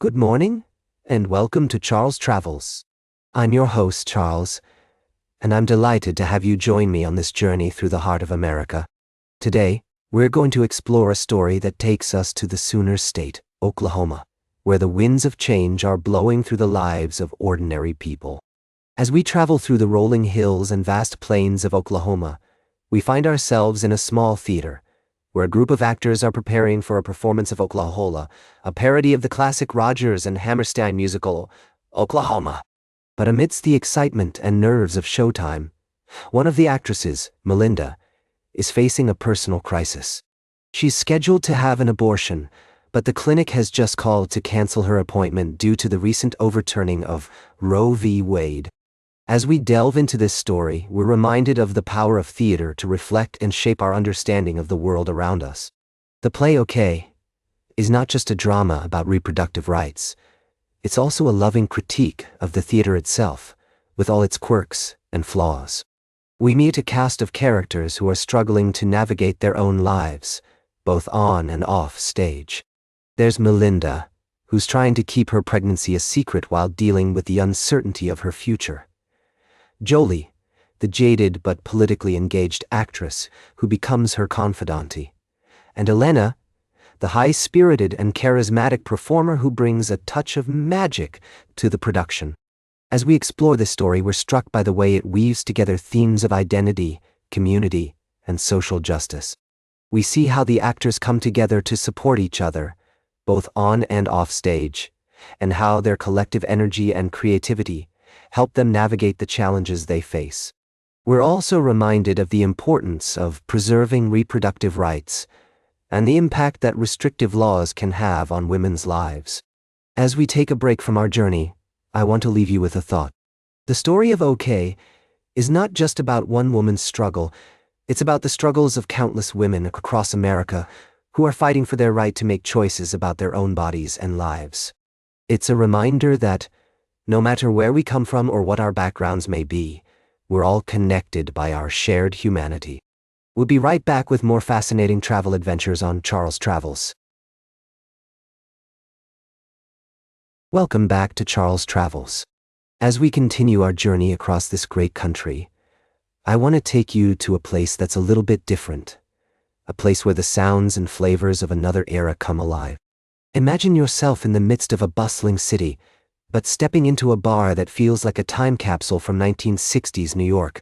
Good morning, and welcome to Charles Travels. I'm your host, Charles, and I'm delighted to have you join me on this journey through the heart of America. Today, we're going to explore a story that takes us to the Sooner State, Oklahoma, where the winds of change are blowing through the lives of ordinary people. As we travel through the rolling hills and vast plains of Oklahoma, we find ourselves in a small theater, where a group of actors are preparing for a performance of Oklahoma, a parody of the classic Rodgers and Hammerstein musical, Oklahoma. But amidst the excitement and nerves of showtime, one of the actresses, Melinda, is facing a personal crisis. She's scheduled to have an abortion, but the clinic has just called to cancel her appointment due to the recent overturning of Roe v. Wade. As we delve into this story, we're reminded of the power of theater to reflect and shape our understanding of the world around us. The play OK is not just a drama about reproductive rights. It's also a loving critique of the theater itself, with all its quirks and flaws. We meet a cast of characters who are struggling to navigate their own lives, both on and off stage. There's Melinda, who's trying to keep her pregnancy a secret while dealing with the uncertainty of her future. Jolie, the jaded but politically engaged actress who becomes her confidante. And Elena, the high-spirited and charismatic performer who brings a touch of magic to the production. As we explore this story, we're struck by the way it weaves together themes of identity, community, and social justice. We see how the actors come together to support each other, both on and off stage, and how their collective energy and creativity help them navigate the challenges they face. We're also reminded of the importance of preserving reproductive rights and the impact that restrictive laws can have on women's lives. As we take a break from our journey, I want to leave you with a thought. The story of OK is not just about one woman's struggle, it's about the struggles of countless women across America who are fighting for their right to make choices about their own bodies and lives. It's a reminder that no matter where we come from or what our backgrounds may be, we're all connected by our shared humanity. We'll be right back with more fascinating travel adventures on Charles Travels. Welcome back to Charles Travels. As we continue our journey across this great country, I want to take you to a place that's a little bit different, a place where the sounds and flavors of another era come alive. Imagine yourself in the midst of a bustling city, but stepping into a bar that feels like a time capsule from 1960s New York.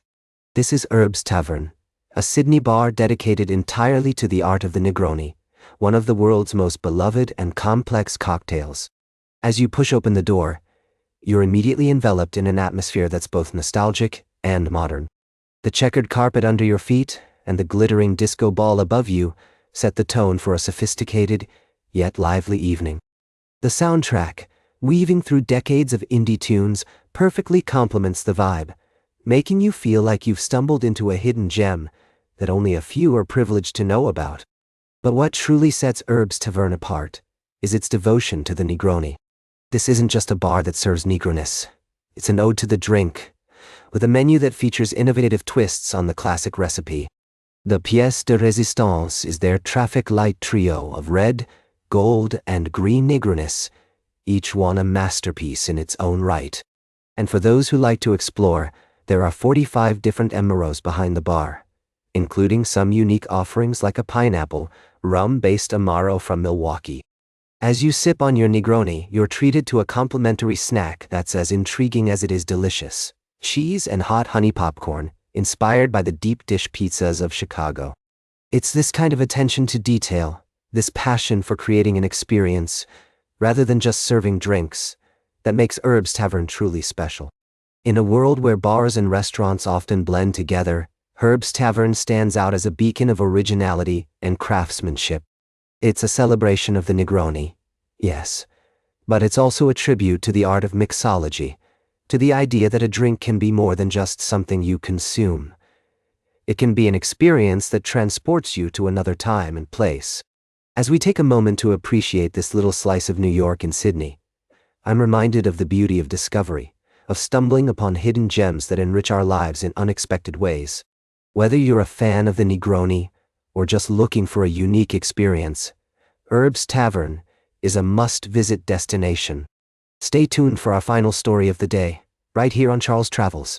This is Herb's Tavern, a Sydney bar dedicated entirely to the art of the Negroni, one of the world's most beloved and complex cocktails. As you push open the door, you're immediately enveloped in an atmosphere that's both nostalgic and modern. The checkered carpet under your feet and the glittering disco ball above you set the tone for a sophisticated, yet lively evening. The soundtrack, weaving through decades of indie tunes, perfectly complements the vibe, making you feel like you've stumbled into a hidden gem that only a few are privileged to know about. But what truly sets Herb's Tavern apart is its devotion to the Negroni. This isn't just a bar that serves Negroness. It's an ode to the drink, with a menu that features innovative twists on the classic recipe. The pièce de résistance is their traffic light trio of red, gold, and green Negroness, each one a masterpiece in its own right. And for those who like to explore, there are 45 different emeros behind the bar, including some unique offerings like a pineapple, rum-based Amaro from Milwaukee. As you sip on your Negroni, you're treated to a complimentary snack that's as intriguing as it is delicious: cheese and hot honey popcorn, inspired by the deep dish pizzas of Chicago. It's this kind of attention to detail, this passion for creating an experience, rather than just serving drinks, that makes Herb's Tavern truly special. In a world where bars and restaurants often blend together, Herb's Tavern stands out as a beacon of originality and craftsmanship. It's a celebration of the Negroni, yes, but it's also a tribute to the art of mixology, to the idea that a drink can be more than just something you consume. It can be an experience that transports you to another time and place. As we take a moment to appreciate this little slice of New York and Sydney, I'm reminded of the beauty of discovery, of stumbling upon hidden gems that enrich our lives in unexpected ways. Whether you're a fan of the Negroni or just looking for a unique experience, Herb's Tavern is a must-visit destination. Stay tuned for our final story of the day, right here on Charles Travels.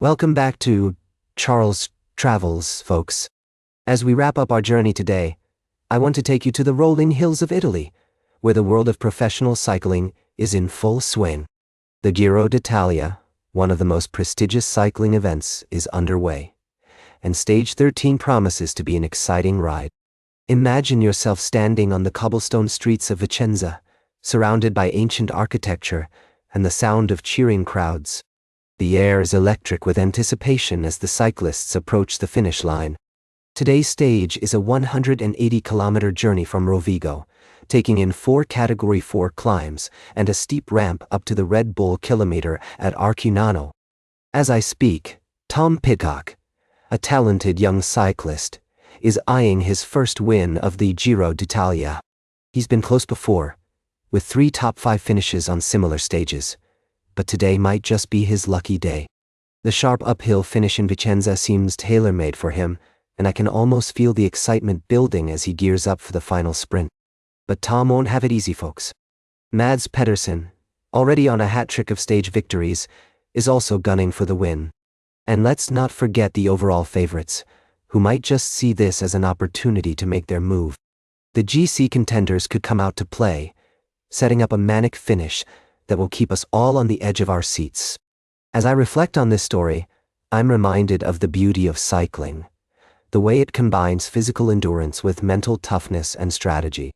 Welcome back to Charles Travels, folks. As we wrap up our journey today, I want to take you to the rolling hills of Italy, where the world of professional cycling is in full swing. The Giro d'Italia, one of the most prestigious cycling events, is underway, and Stage 13 promises to be an exciting ride. Imagine yourself standing on the cobblestone streets of Vicenza, surrounded by ancient architecture and the sound of cheering crowds. The air is electric with anticipation as the cyclists approach the finish line. Today's stage is a 180-kilometer journey from Rovigo, taking in 4 Category 4 climbs and a steep ramp up to the Red Bull kilometer at Arcunano. As I speak, Tom Pidcock, a talented young cyclist, is eyeing his first win of the Giro d'Italia. He's been close before, with 3 top 5 finishes on similar stages, but today might just be his lucky day. The sharp uphill finish in Vicenza seems tailor-made for him, and I can almost feel the excitement building as he gears up for the final sprint. But Tom won't have it easy, folks. Mads Pedersen, already on a hat-trick of stage victories, is also gunning for the win. And let's not forget the overall favorites, who might just see this as an opportunity to make their move. The GC contenders could come out to play, setting up a manic finish that will keep us all on the edge of our seats. As I reflect on this story, I'm reminded of the beauty of cycling, the way it combines physical endurance with mental toughness and strategy.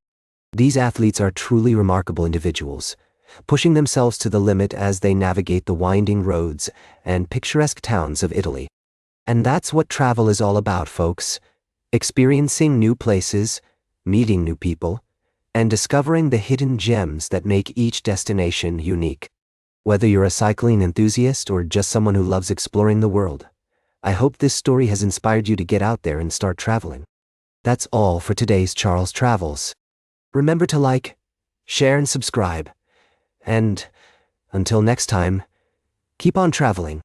These athletes are truly remarkable individuals, pushing themselves to the limit as they navigate the winding roads and picturesque towns of Italy. And that's what travel is all about, folks. Experiencing new places, meeting new people, and discovering the hidden gems that make each destination unique. Whether you're a cycling enthusiast or just someone who loves exploring the world, I hope this story has inspired you to get out there and start traveling. That's all for today's Charles Travels. Remember to like, share, and subscribe. And until next time, keep on traveling.